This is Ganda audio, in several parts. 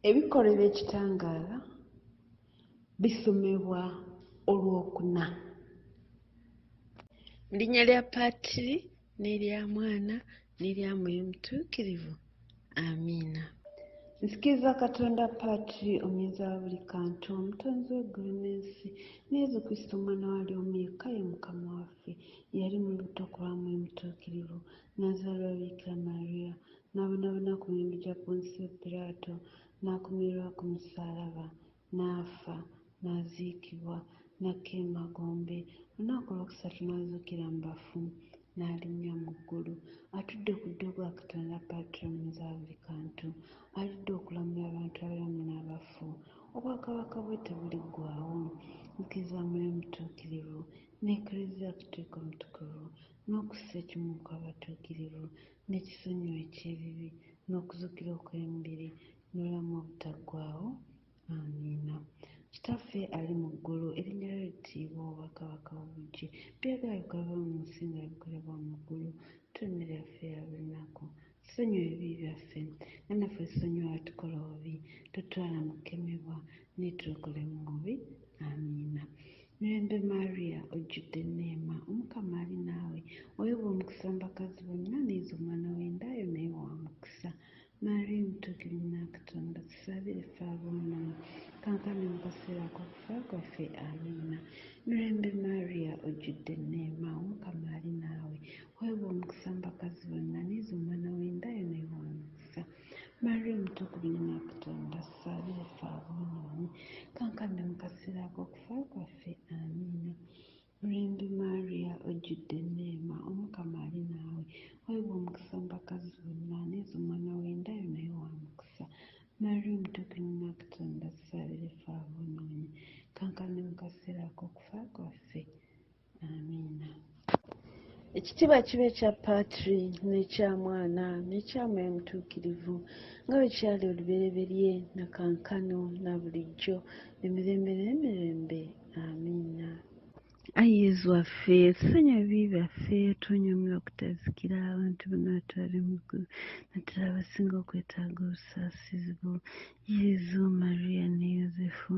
Ebikolwa Ebye'Kitangaala bisomebwa olwokuna. Mu linnya lya Patiri n'erya Mwana n'erya Mwoyo Mutuukirivu. Amiina. Nzikiriza Katonda Patiri omunyeza wa buli kantu, omutonzi w'eggulu n'ensi, ne Yesu Kristo omwana wali omu yekka ye Mukama waffe, yali mu lubuto ku lwa Mwoyo Mutuukirivu, n'azaalibwa Bikira Mariya, n'abonaabona ku mirembe gya Ponsiyo Piraato, n'akomererwa ku musaalaba, n'afa, n'aziikibwa, n'akka emagombe, olunaku olwokusatu n'azuukira mu bafu, n'alinnya mu ggulu, atudde ku ddyo gwa Katonda Patiri omunyeza wa buli kantu, alidde okulamula abantu abalamu n'abafu. Obwakabaka bwe tebuliggwaawo. Nzikiriza Mwoyo Mutuukirivu n'Eklezia Katolika Omutukuvu, n'okussa ekimu kw'abatuukirivu, n'ekisonyiwo eky'ebibi, n'okuzuukira okw'emibiri, n'obulamu obutaggwaawo. Amiina. Kitaffe ali mu ggulu, erinnya lyo littiibwa, obwakabaka bwo bujje, byagala bikolebwa mu nsi nga bikolebwa mu ggulu. Tuwe emmere yaffe eya buli lunaku, tusonyiwe ebibi byaffe nga naffe tusonyiwa abatukola obubi, totwala mu kukemebwa, naye tulokole mu bubi. Amiina. Mirembe Mariya, ojjudde enneema, Omukama ali naawe, oweebwa omukisa mu bakazi bonna, n'ezo omwana w'endayo naye wa mukisa. Mariya omutuukirivu nnyina wa Katonda, tusabire ffe aboonoonyi, kaakano mu kaseera k'okufa kwaffe. Amiina. Mirembe Mariya, ojjudde enneema, Omukama ali naawe, oweebwa omukisa mu bakazi bonna, n'ezo omwana w'endayo naye wa mukisa. Mariya omutuukirivu nnyina wa Katonda, tusabire ffe aboonoonyi, kaakano mu kaseera k'okufa kwaffe. Amiina. Mirembe Mariya, ojjudde enneema, Omukama ali naawe, oweebwa omukisa mu bakazi bonna, n'ezo omwana w'endayo naye wa mukisa. Mariya omutuukirivu nnyina wa Katonda, tusabire ffe aboonoonyi, kaakano mu kaseera k'okufa kwaffe. Amiina. Ekitiibwa kibe ekya Patiri n'ekya Mwana n'ekya Mwoyo Mutuukirivu, nga bwe kyali olubereberye na kaakano na bulijjo emirembe n'emirembe. Amiina. Ayi Yezu waffe, tusonyiwe ebibi byaffe, tunyumirwa okutazikira abantu bonna batwale mu ggulu, naddala abasinga okwetaaga obusaasizibwo. Yezu, Mariya ne Yozefu,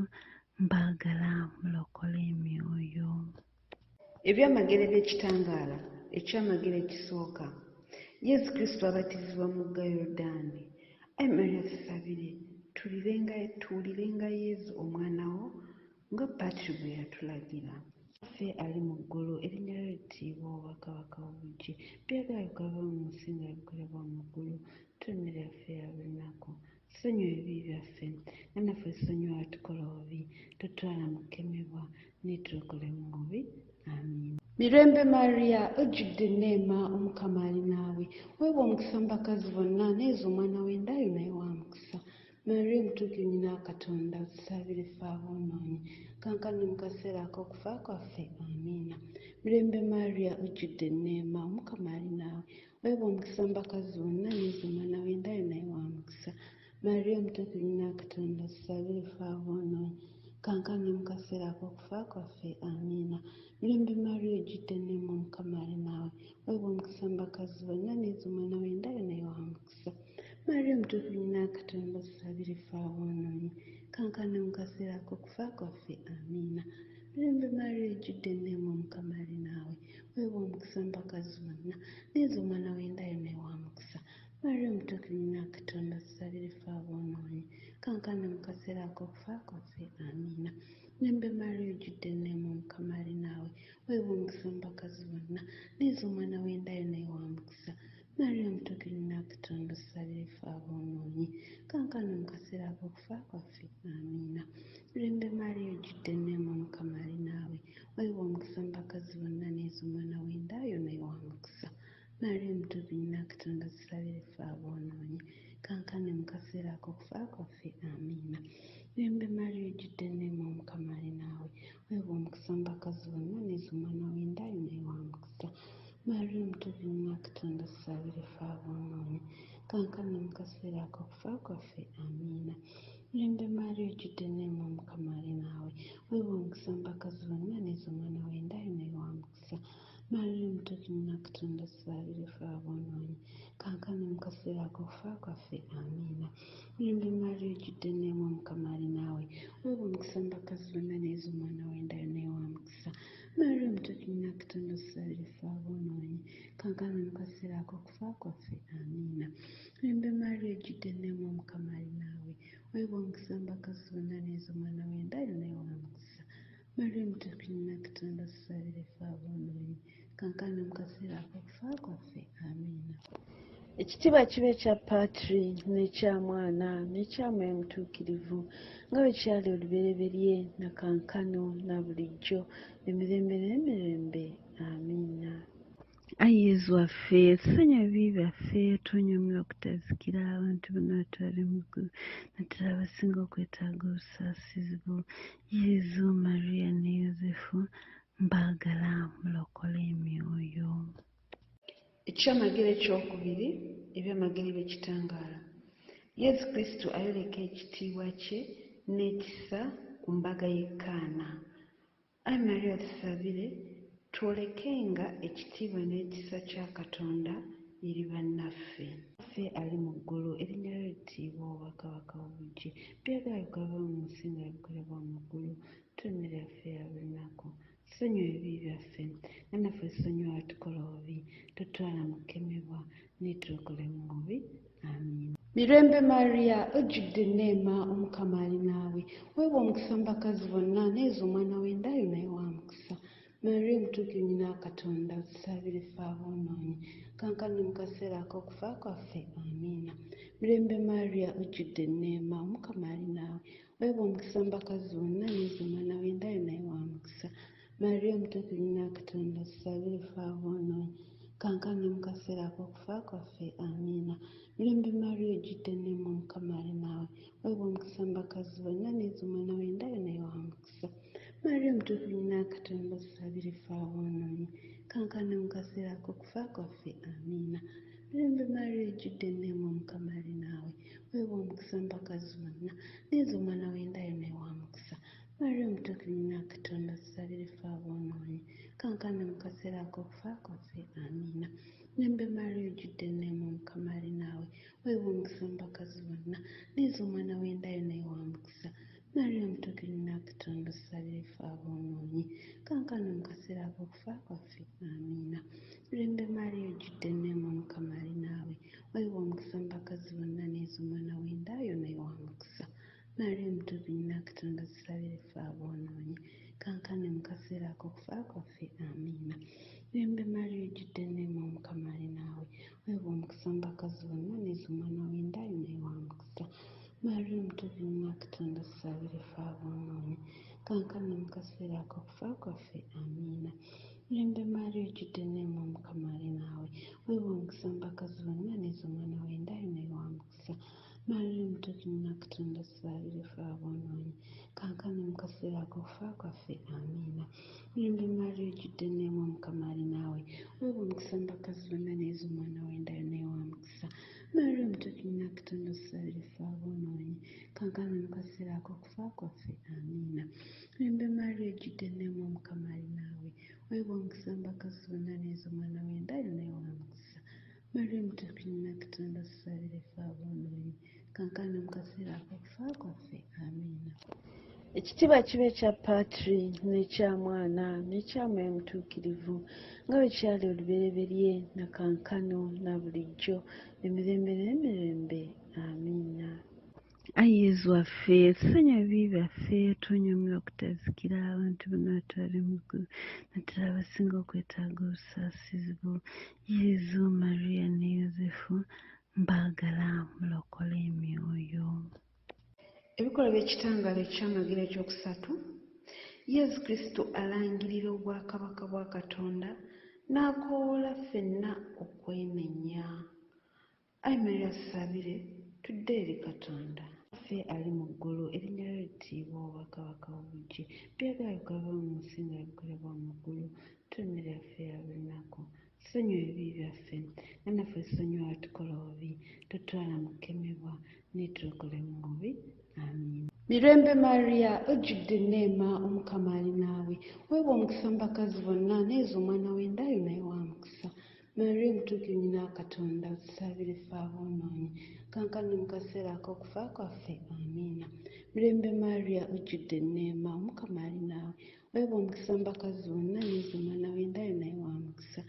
mbaagala mulokole emyoyo. Ebyamagero eby'ekitangaala. Ekyamagero ekisooka. Yesu Kristo abatizibwa mu mugga Yoludaani. Ayi Mariya tusabire, tuwulirenga Yezu omwana wo nga Patiri bwe yatulagira. Ffe ali mu ggulu, erinnya lyo littiibwa, obwakabaka bwo bujje, byagala bikolebwa mu nsi nga bikolebwa mu ggulu. Tuwe emmere yaffe eya buli lunaku, tusonyiwe ebibi byaffe nga naffe tusonyiwa abatukola obubi, totwala mu kukemebwa, naye tulokole mu bubi. Amiina. Mirembe Mariya, ojjudde enneema, Omukama ali naawe, oweebwa omukisa mu bakazi bonna, n'ezo omwana w'endayo naye wa mukisa. Mariya omutuukirivu nnyina wa Katonda, tusabire ffe aboonoonyi, kaakano mu kaseera k'okufa kwaffe. Amiina. Mirembe Mariya, ojjudde enneema, Omukama ali naawe, oweebwa omukisa mu bakazi bonna, n'ezo omwana w'endayo naye wa mukisa. Mariya omutuukirivu nnyina wa Katonda, tusabire ffe aboonoonyi, kaakano mu kaseera k'okufa kwaffe. Amiina. Mirembe Mariya, ojjudde enneema, Omukama ali naawe, oweebwa omukisa mu bakazi bonna, n'ezo omwana w'endayo naye wa mukisa. Mariya omutuukirivu nnyina wa Katonda, tusabire ffe aboonoonyi, kaakano mu kaseera k'okufa kwaffe. Amiina. Mirembe Mariya, ojjudde enneema, Omukama ali naawe, oweebwa omukisa mu bakazi bonna, n'ezo omwana w'endayo naye wa mukisa. Mariya omutuukirivu nnyina wa Katonda, tusabire ffe aboonoonyi, kaakano mu kaseera k'okufa kwaffe. Amiina. Mirembe Mariya, ojjudde enneema, Omukama ali naawe, oweebwa omukisa mu bakazi bonna, n'ezo omwana w'endayo naye wa mukisa. Mariya omutuukirivu nnyina wa Katonda, tusabire ffe aboonoonyi, kaakano mu kaseera k'okufa kwaffe. Amiina. Mirembe Mariya, ojjudde enneema, Omukama ali naawe, oweebwa omukisa mu bakazi bonna, n'ezo omwana w'endayo naye wa mukisa. Mariya omutuukirivu nnyina wa Katonda, tusabire ffe aboonoonyi, kaakano mu kaseera k'okufa kwaffe. Amiina. Mirembe Mariya, ojjudde enneema, Omukama ali naawe, oweebwa omukisa mu bakazi bonna, n'ezo omwana w'endayo naye wa mukisa. Mariya omutuukirivu nnyina wa Katonda, tusabire ffe aboonoonyi, kaakano mu kaseera k'okufa kwaffe. Amiina. Mirembe Mariya, ojjudde enneema, Omukama ali naawe, oweebwa omukisa mu bakazi bonna, n'ezo omwana w'endayo naye wa mukisa. Mariya omutuukirivu nnyina wa Katonda, tusabire ffe aboonoonyi, kankana mu kaseera ak'okufa kwaffe. Amiina. Mirembe Maria ojjudde enneema, Omukama ali naawe, weebwa omukisa mu bakazi bonna, n'ezo omwana w'endayo naye wa mukisa. Maria omutuukirivu Nnyina Katonda, otusabire ffe aboonoonyi, kankana mu kaseera ak'okufa kwaffe. Amiina. Mirembe Maria ojjudde enneema, Omukama ali naawe, weebwa omukisa mu bakazi bonna, n'ezo omwana w'endayo naye wa mukisa. Maria omutuukirivu Nnyina Katonda, otusabire ffe aboonoonyi, kankana mu kaseera ak'okufa kwaffe. Amiina. Ekitiibwa kibe ekya Patri n'ekya Mwana n'ekya Mwoyo Omutuukirivu, nga bwe kyali olubereberye na kankano na bulijjo emirembe n'emirembe. Amiina. Ayi Yezu waffe, tusonyiwe ebibi byaffe, tunyumirwa okutazikira abantu bonna batwale mu ggulu, naddala abasinga okwetaaga obusaasizibwo. Yezu, Maria ne Yozefu, mbaagala mulokole emyoyo. Ekyamagero ekyokubiri, ebyamagero by'ekitangaala. Yezu Kristo ayoleka ekitiibwa kye n'ekisa ku mbaga y'Ekaana. Ayi Maria tusabire twolekenga ekitiibwa n'ekisa kya Katonda eri bannaffe. Ffe ali mu ggulu, erinnya lyo littiibwa, obwakabaka obujje, byagala bikolebwa mu nsi nga bikolebwa mu ggulu. Tuwe emmere yaffe eya buli lunaku. Tusonyiwe ebibi byaffe nga naffe tusonyiwa abatukola obubi, totwala mu kukemebwa, naye tulokole mu bubi. Amiina. Mirembe Maria ojjudde enneema, Omukama ali naawe, weebwa omukisa mu bakazi bonna, n'ezo omwana w'endayo naye wa mukisa. Maria omutuukirivu Nnyina Katonda, otusabire ffe aboonoonyi, kankana mu kaseera ak'okufa kwaffe. Amiina. Mirembe Maria ojjudde enneema, Omukama ali naawe, weebwa omukisa mu bakazi bonna, n'ezo omwana w'endayo naye wa mukisa. Maria omutuukirivu Nnyina Katonda, otusabire ffe aboonoonyi, kankana mu kaseera ak'okufa kwaffe. Amiina. Mirembe Maria ojjudde enneema, Omukama ali naawe, weebwa omukisa mu bakazi bonna, n'ezo omwana w'endayo naye wa mukisa. Maria omutuukirivu Nnyina Katonda, otusabire ffe aboonoonyi, kankana mu kaseera ak'okufa kwaffe. Amiina. Mirembe Maria ojjudde enneema, Omukama ali naawe, weebwa omukisa mu bakazi bonna, n'ezo omwana w'endayo naye wa mukisa. Maria omutuukirivu Nnyina Katonda, otusabire ffe aboonoonyi, kankana mu kaseera ak'okufa kwaffe. Amiina. Mirembe Maria ojjudde enneema, Omukama ali naawe, weebwa omukisa mu bakazi bonna, n'ezo omwana w'endayo naye wa mukisa. Maria omutuukirivu Nnyina Katonda, otusabire ffe aboonoonyi, kankana mu kaseera ak'okufa kwaffe. Amiina. Mirembe Maria ojjudde enneema, Omukama ali naawe, weebwa omukisa mu bakazi bonna, n'ezo omwana w'endayo naye wa mukisa. Maria omutuukirivu Nnyina Katonda, otusabire ffe aboonoonyi, kankana mu kaseera ak'okufa kwaffe. Amiina. Mirembe Maria ojjudde enneema, Omukama ali naawe, weebwa omukisa mu bakazi bonna, n'ezo omwana w'endayo naye wa mukisa. Maria omutuukirivu Nnyina Katonda, otusabire ffe aboonoonyi, kankana mu kaseera ak'okufa kwaffe. Amiina. Mirembe Maria ojjudde enneema, Omukama ali naawe, weebwa omukisa mu bakazi bonna, n'ezo omwana w'endayo naye wa mukisa. Maria omutuukirivu Nnyina Katonda, otusabire ffe aboonoonyi, kankana mu kaseera ak'okufa kwaffe. Amiina. Mirembe Maria ojjudde enneema, Omukama ali naawe, weebwa omukisa mu bakazi bonna, n'ezo omwana w'endayo naye wa mukisa. Maria omutuukirivu Nnyina Katonda, otusabire ffe aboonoonyi, kankana mu kaseera ak'okufa kwaffe. Amiina. Mirembe Maria ojjudde enneema, Omukama ali naawe, weebwa omukisa mu bakazi bonna, n'ezo omwana w'endayo naye wa mukisa. Maria omutuukirivu Nnyina Katonda, otusabire ffe aboonoonyi, kankana mu kaseera ak'okufa kwaffe. Amiina. Ekitiibwa kibe ekya Patri n'ekya Mwana n'ekya Mwoyo Omutuukirivu, nga bwe kyali olubereberye na kankano na bulijjo emirembe n'emirembe. Amiina. Ayi Yezu waffe, tusonyiwe ebibi byaffe, tunyumirwa okutazikira abantu bonna batwale mu ggulu, naddala abasinga okwetaaga obusaasizibwo. Yezu, Maria ne Yozefu, mbaagala mulokole emyoyo. Ebikolwa by'ekitangaala ekyamagero ekyokusatu. Yezu Kristo alangirira obwakabaka bwa Katonda n'akoowoola ffenna okwenenya. Ayi Maria tusabire tudde eri Katonda. Ffe ali mu ggulu, erinnya lyo littiibwa, obwakabaka obujje, byagala bikolebwa mu nsi nga bikolebwa mu ggulu. Tuwe emmere yaffe eya buli lunaku. Tusonyiwe ebibi byaffe nga naffe tusonyiwa abatukola obubi, totwala mu kukemebwa, naye tulokole mu bubi. Amiina. Mirembe Maria ojjudde enneema, Omukama ali naawe, weebwa omukisa mu bakazi bonna, n'ezo omwana w'endayo naye wa mukisa. Mariya omutuukirivu nnyina Katonda tusabire ffe aboonoonyi kaakano mu kaseera ak'okufa kwaffe amiina. Mirembe Mariya ojjudde enneema Mukama ali naawe weebwa omukisa mu bakazi bonna n'ezo omwana w'endayo naye wa mukisa.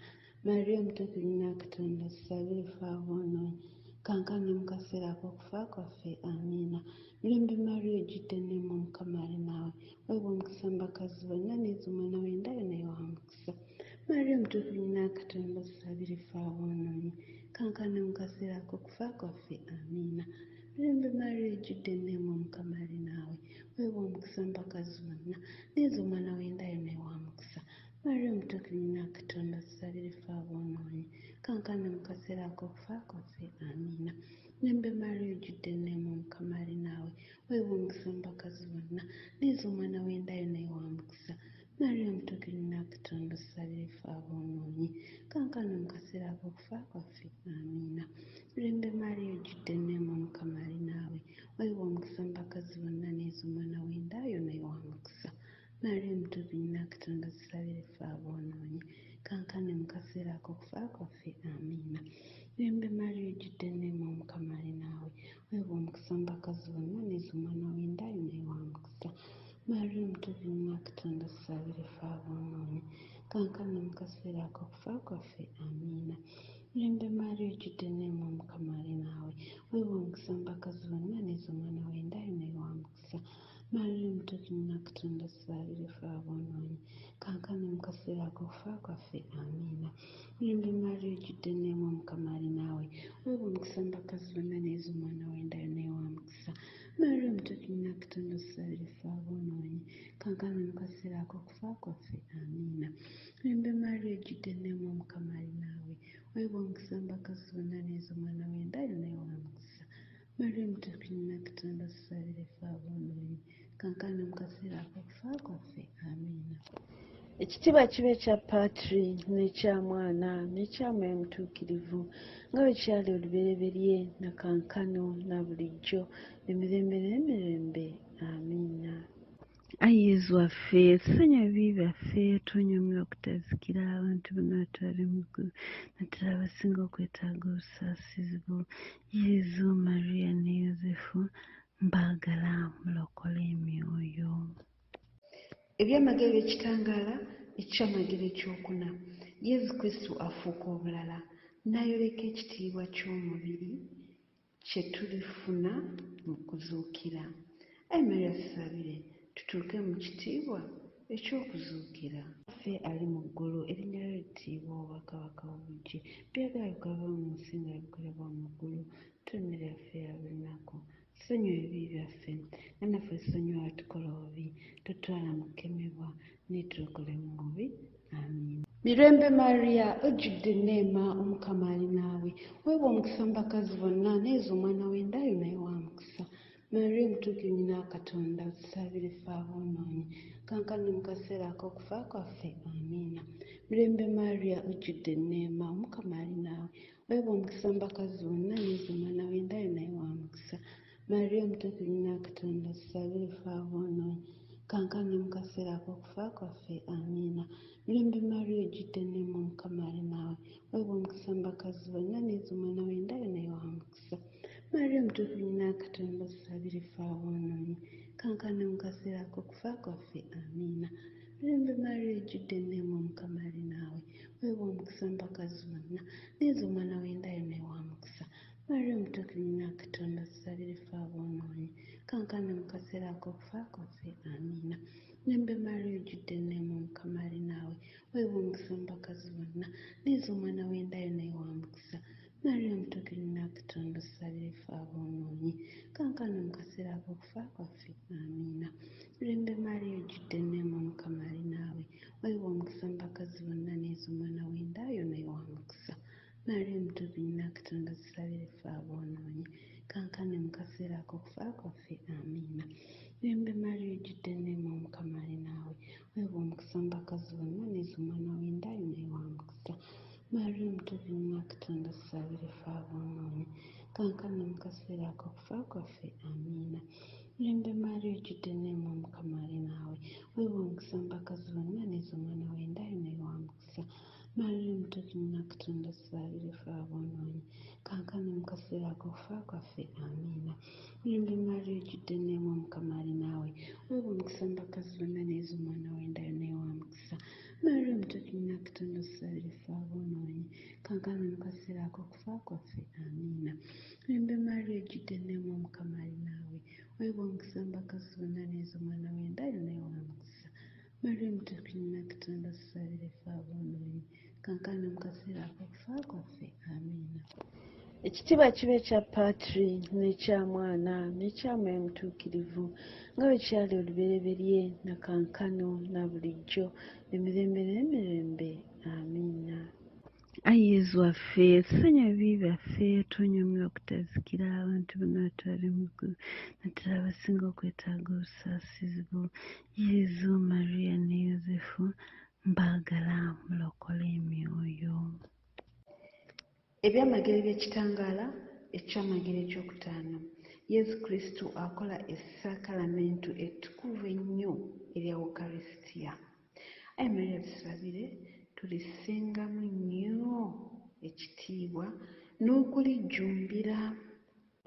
Mariya omutuukirivu nnyina Katonda tusabire ffe aboonoonyi kaakano mu kaseera ak'okufa kwaffe amiina. Mirembe Mariya ojjudde enneema Mukama ali naawe weebwa omukisa mu bakazi bonna n'ezo omwana w'endayo naye wa mukisa. Mariya omutuukirivu nnyina Katonda tusabire ffe aboonoonyi kaakano mu kaseera ak'okufa kwaffe amiina. Mirembe Mariya ojjudde enneema Mukama ali naawe weebwa omukisa mu bakazi bonna n'ezo omwana w'endayo naye wa mukisa. Mariya omutuukirivu nnyina Katonda tusabire ffe aboonoonyi kaakano mu kaseera ak'okufa kwaffe amiina. Mirembe Mariya ojjudde enneema Mukama ali naawe weebwa omukisa mu bakazi bonna n'ezo omwana w'endayo naye wa mukisa. Mariya omutuukirivu nnyina Katonda tusabire ffe aboonoonyi kaakano mu kaseera ak'okufa kwaffe amiina. Mirembe Mariya ojjudde enneema Mukama ali naawe weebwa omukisa mu bakazi bonna n'ezo omwana w'endayo naye wa mukisa. Mariya omutuukirivu nnyina Katonda tusabire ffe aboonoonyi kaakano mu kaseera ak'okufa kwaffe amiina. Mirembe Mariya ojjudde enneema Mukama ali naawe weebwa omukisa mu bakazi bonna n'ezo omwana w'endayo naye wa mukisa. Mariya omutuukirivu nnyina Katonda tusabire ffe aboonoonyi kaakano mu kaseera ak'okufa kwaffe amiina. Mirembe Mariya ojjudde enneema Mukama ali naawe weebwa omukisa mu bakazi bonna n'ezo omwana w'endayo naye wa mukisa. Mariya omutuukirivu nnyina Katonda tusabire ffe aboonoonyi kaakano mu kaseera ak'okufa kwaffe amiina. Mirembe Mariya ojjudde enneema Mukama ali naawe weebwa omukisa mu bakazi bonna n'ezo omwana w'endayo naye wa mukisa. Mariya omutuukirivu nnyina Katonda tusabire ffe aboonoonyi kaakano mu kaseera ak'okufa kwaffe amiina. Mirembe Mariya ojjudde enneema Mukama ali naawe weebwa omukisa mu bakazi bonna n'ezo omwana w'endayo naye wa mukisa. Mariya omutuukirivu nnyina Katonda tusabire ffe aboonoonyi kaakano mu kaseera ak'okufa kwaffe amiina. Ekitiibwa kibe ekya Patri n'ekya Mwana n'ekya Mwoyo Omutuukirivu nga bwe kyali olubereberye na kaakano na bulijjo emirembe n'emirembe amiina. Ayi Yezu waffe tusonyiwe ebibi byaffe twonyomera okutazikira abantu bonna batwale mu ggulu naddala abasinga okwetaaga obusaasizi bwo. Yezu, Mariya ne Yozefu mbaagala mulokole emyoyo. Ebyamagero eby'ekitangaala ekyamagero ekyokuna. Yezu Kristo afuuka obulala n'ayoleka ekitiibwa ky'omubiri kye tulifuna mu kuzuukira. Ayi Mariya tusabire tutuuke mu kitiibwa eky'okuzuukira. Ffe ali mu ggulu erinnya lyo littiibwa obwakabaka obujje byagala bikolebwa mu nsi nga bikolebwa mu ggulu. Tonera yaffe ya buli lunaku tusonyiwe ebibi byaffe nga naffe tusonyiwa abatukola obubi totwala mu kukemebwa naye tulokole mu bubi. Amiina. Mirembe Mariya ojjudde enneema Omukama ali naawe weebwa omukisa mu bakazi bonna n'ezo omwana w'endayo naye wa mukisa. Mariya omutuukirivu nnyina Katonda tusabire ffe aboonoonyi kaakano mu kaseera ak'okufa kwaffe amiina. Mirembe Mariya ojjudde enneema Omukama ali naawe weebwa omukisa mu bakazi bonna n'ezo omwana w'endayo naye wa mukisa. Mariya omutuukirivu nnyina Katonda tusabire ffe aboonoonyi kaakano mu kaseera ak'okufa kwaffe amiina. Mirembe Mariya ojjudde enneema Omukama ali naawe weebwa omukisa mu bakazi bonna n'ezo omwana w'endayo naye wa mukisa. Mariya omutuukirivu nnyina Katonda tusabire ffe aboonoonyi kaakano mu kaseera ak'okufa kwaffe amiina. Mirembe Mariya ojjudde enneema Omukama ali naawe weebwa omukisa mu bakazi bonna n'ezo omwana w'endayo naye wa mukisa. Mariya omutuukirivu nnyina Katonda tusabire ffe aboonoonyi kaakano mu kaseera ak'okufa kwaffe amiina. Mirembe Mariya ojjudde enneema Omukama ali naawe weebwa omukisa mu bakazi bonna n'ezo omwana w'endayo naye wa mukisa. Mariya omutuukirivu nnyina Katonda tusabire ffe aboonoonyi kaakano mu kaseera ak'okufa kwaffe amiina. Mirembe Mariya ojjudde enneema Omukama ali naawe weebwa omukisa mu bakazi bonna n'ezo omwana w'endayo naye wa mukisa. Mariya omutuukirivu nnyina Katonda tusabire ffe aboonoonyi kaakano mu kaseera ak'okufa kwaffe amiina. Mirembe Mariya ojjudde enneema Omukama ali naawe weebwa omukisa mu bakazi bonna n'ezo omwana w'endayo naye wa mukisa. Mariya omutuukirivu nnyina Katonda tusabire ffe aboonoonyi kaakano mu kaseera ak'okufa kwaffe amiina. Mirembe Mariya ojjudde enneema Omukama ali naawe weebwa omukisa mu bakazi bonna n'ezo omwana w'endayo naye wa mukisa. Mariya omutuukirivu na Katonda tusabire ffe aboonoonyi kaakano mu kaseera ak'okufa kwaffe amiina. Mirembe Mariya ojjudde enneema Omukama ali naawe weebwa omukisa mu bakazi bonna n'ezo omwana w'endayo naye wa mukisa. Mariya omutuukirivu na Katonda tusabire ffe aboonoonyi kaakano mu kaseera ak'okufa kwaffe amiina. Mirembe Mariya ojjudde enneema Omukama ali naawe weebwa omukisa mu bakazi bonna n'ezo omwana w'endayo naye wa mukisa. Mariya omutuukirivu na Katonda tusabire ffe aboonoonyi kaakano mu kaseera ak'okufa kwaffe amiina. Ekitiibwa kibe ekya Patri n'ekya Mwana n'ekya Mwoyo Mutuukirivu nga bwe kyali olubereberye na kaakano na bulijjo emirembe n'emirembe amiina. Ayi Yezu waffe tusonyiwe ebibi byaffe twonyoomye okutazikira abantu bonna batwale mu ggulu naddala abasinga okwetaaga obusaasizi bwo. Yezu, Mariya ne Yozefu mbaagala mulokole emyoyo. Ebyamagero eby'ekitangaala ekyamagero ekyokutaano. Yezu Kristo akola essaakalamentu ettukuvu ennyo erya Wukarisitiya. Ayi Mariya tusabire tulisengamu nnyo ekitiibwa n'okulijjumbira.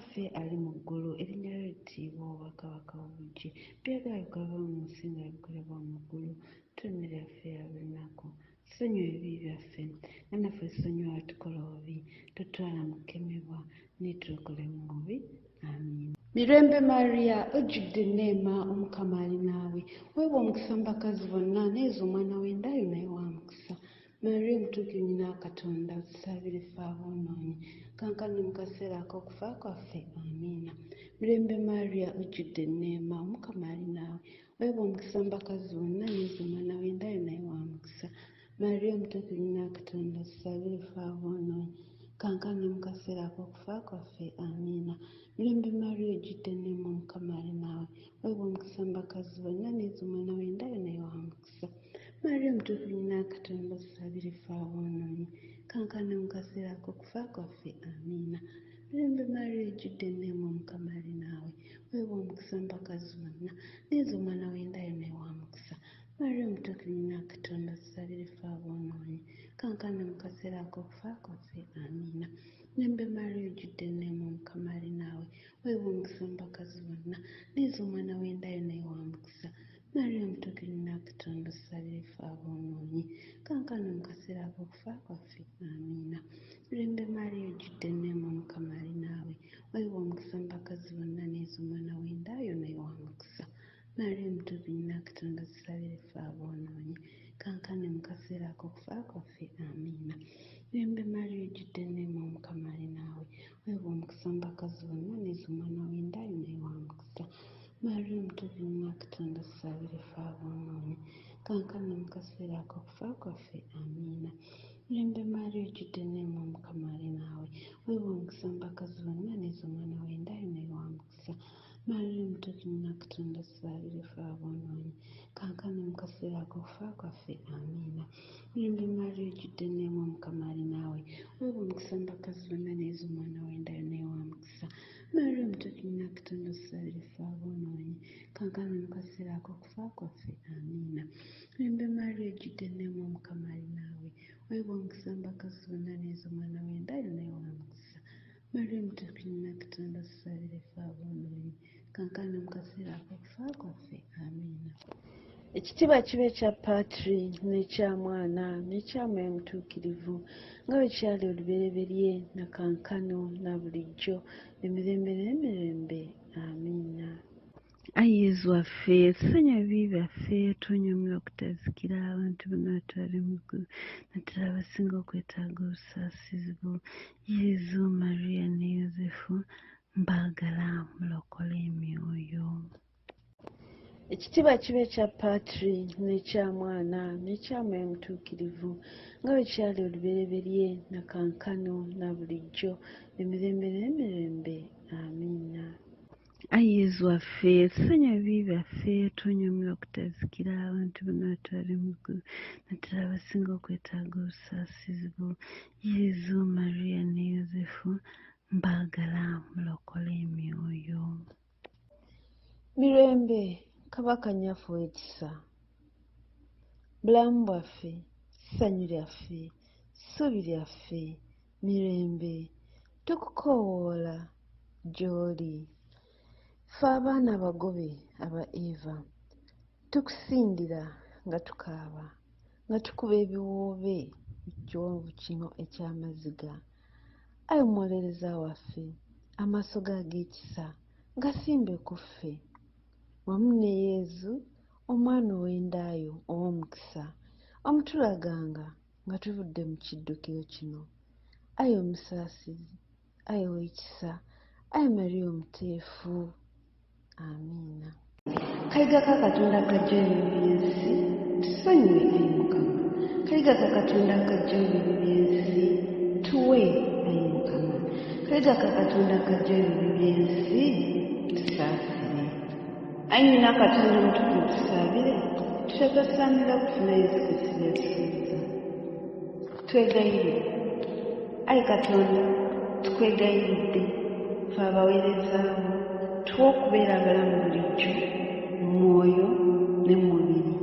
Ffe ali mu ggulu erinnya lyo littiibwa obwakabaka obujje byagala bikolebwa mu nsi nga bikolebwa mu ggulu. Tuwe emmere yaffe eya buli lunaku. Tusonyiwe ebibi byaffe nga naffe tusonyiwa abatukola obubi totwala mu kukemebwa naye tulokole mu bubi. Amiina. Mirembe Mariya ojjudde enneema Omukama ali naawe weebwa omukisa mu bakazi bonna n'ezo omwana w'endayo naye wa mukisa. Mariya omutuukirivu nnyina wa Katonda tusabire ffe aboonoonyi kaakano mu kaseera ak'okufa kwaffe amiina. Mirembe Mariya ojjudde enneema Omukama ali naawe weebwa omukisa mu bakazi bonna n'ezo omwana w'endayo naye wa mukisa. Mariya omutuukirivu nnyina wa Katonda tusabire ffe aboonoonyi kaakano mu kaseera ak'okufa kwaffe amiina. Mirembe Mariya ojjudde enneema Omukama ali naawe weebwa omukisa mu bakazi bonna n'ezo omwana w'endayo naye wa mukisa. Mariya omutuukirivu nnyina wa Katonda tusabire ffe aboonoonyi kaakano mu kaseera ak'okufa kwaffe amiina. Mirembe Mariya ojjudde enneema Omukama ali naawe weebwa omukisa mu bakazi bonna n'ezo omwana w'endayo naye wa mukisa. Mariya omutuukirivu nnyina wa Katonda tusabire ffe aboonoonyi kaakano mu kaseera ak'okufa kwaffe amiina. Mirembe Mariya ojjudde enneema Omukama ali naawe weebwa omukisa mu bakazi bonna n'ezo omwana w'endayo naye wa mukisa. Mariya omutuukirivu nnyina wa Katonda tusabire ffe aboonoonyi kaakano mu kaseera ak'okufa kwaffe amiina. Mirembe Mariya ojjudde enneema Omukama ali naawe weebwa omukisa mu bakazi bonna n'ezo omwana w'endayo naye wa mukisa. Mariya omutuukirivu nnyina wa Katonda tusabire ffe aboonoonyi kaakano mu kaseera ak'okufa kwaffe amiina. Mirembe Mariya ojjudde enneema Omukama ali naawe weebwa omukisa mu bakazi bonna n'ezo omwana w'endayo naye wa mukisa. Mariya omutuukirivu nnyina wa Katonda tusabire ffe aboonoonyi kaakano mu kaseera ak'okufa kwaffe amiina. Mirembe Mariya ojjudde enneema Omukama ali naawe weebwa omukisa mu bakazi bonna n'ezo omwana w'endayo naye wa mukisa. Mariya omutuukirivu nnyina wa Katonda tusabire ffe aboonoonyi kaakano mu kaseera ak'okufa kwaffe amiina. Mirembe Mariya ojjudde enneema Omukama ali naawe weebwa omukisa mu bakazi bonna n'ezo omwana w'endayo naye wa mukisa. Mariya omutuukirivu nnyina wa Katonda tusabire ffe aboonoonyi kaakano mu kaseera ak'okufa kwaffe amiina. Mirembe Mariya ojjudde enneema Omukama ali naawe weebwa omukisa mu bakazi bonna n'ezo omwana w'endayo naye wa mukisa. Mariya omutuukirivu nnyina wa Katonda tusabire ffe aboonoonyi kaakano mu kaseera ak'okufa kwaffe amiina. Ekitiibwa kibe ekya Patri n'ekya Mwana n'ekya Mwoyo Mutuukirivu nga bwe kyali olubereberye na kaakano na bulijjo emirembe n'emirembe amiina. Ayi Yezu waffe tusonyiwe ebibi byaffe twonyoomye okutazikira abantu bonna batwale mu ggulu naddala abasinga okwetaaga obusaasizi bwo. Yezu, Mariya ne Yozefu mbaagala mulokole emyoyo. Ekitiibwa kibe ekya Patri n'ekya Mwana n'ekya Mwoyo Mutuukirivu nga bwe kyali olubereberye na kaakano na bulijjo emirembe n'emirembe amiina. Ayi Yezu waffe tusonyiwe ebibi byaffe twonyoomye okutazikira abantu bonna batwale mu ggulu naddala abasinga okwetaaga obusaasizi bwo. Yezu, Mariya ne Yozefu mbaagala mulokole emyoyo. Mirembe Kabaka nnyaffe w'ekisa, bulamu bwaffe, ssanyu lyaffe, ssuubi lyaffe, mirembe, tukukoowoola gy'oli. Ffe abaana abagobe aba Eva, tukusindira nga tukaaba, nga tukuba ebiwoobe mu kiwonvu kino eky'amaziga. Ayi omuwolereza waffe, amaaso ge ag'ekisa gasimbe ku ffe, wamu ne Yezu, omwana ow'endaayo ow'omukisa, omutulaganga nga tuvudde mu kiddukiro kino. Ayi omusaasizi, ayi ow'ekisa, ayi Mariya omuteefu. Amiina. Kayiga ka Katonda akajja ebibi by'ensi, tusonyiwe ayi Mukama. Kayiga ka Katonda akajja ebibi by'ensi, tuwe ayi Mukama. Kayiga ka Katonda akajja ebibi by'ensi, tusaasire. Ayi nyina Katonda omutukuvu, tusaabire, tutagasaanira kufuna Yesu Kristo byatusuubiza. Twegayire ayi Katonda, tukwegayiridde ffe abaweerezaawo, tuwe okubeera abalamu bulijjo mu mwoyo ne mu mubiri,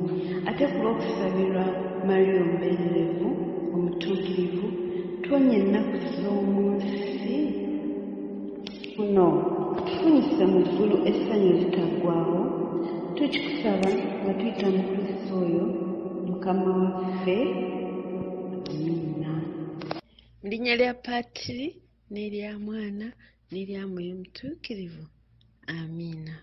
ate ku lw'okusabirwa Mariya omubeererevu omutuukirivu, tuwonye ennaku z'omu nsi kuno, tufunyise mu ggulu essanyu eritaggwaawo, tukikusaba nga tuyita mu Kristo oyo Mukama waffe. Amiina. Mu linnya lya Paatiri n'erya Mwana n'erya Mwoyo Omutuukirivu. Amiina.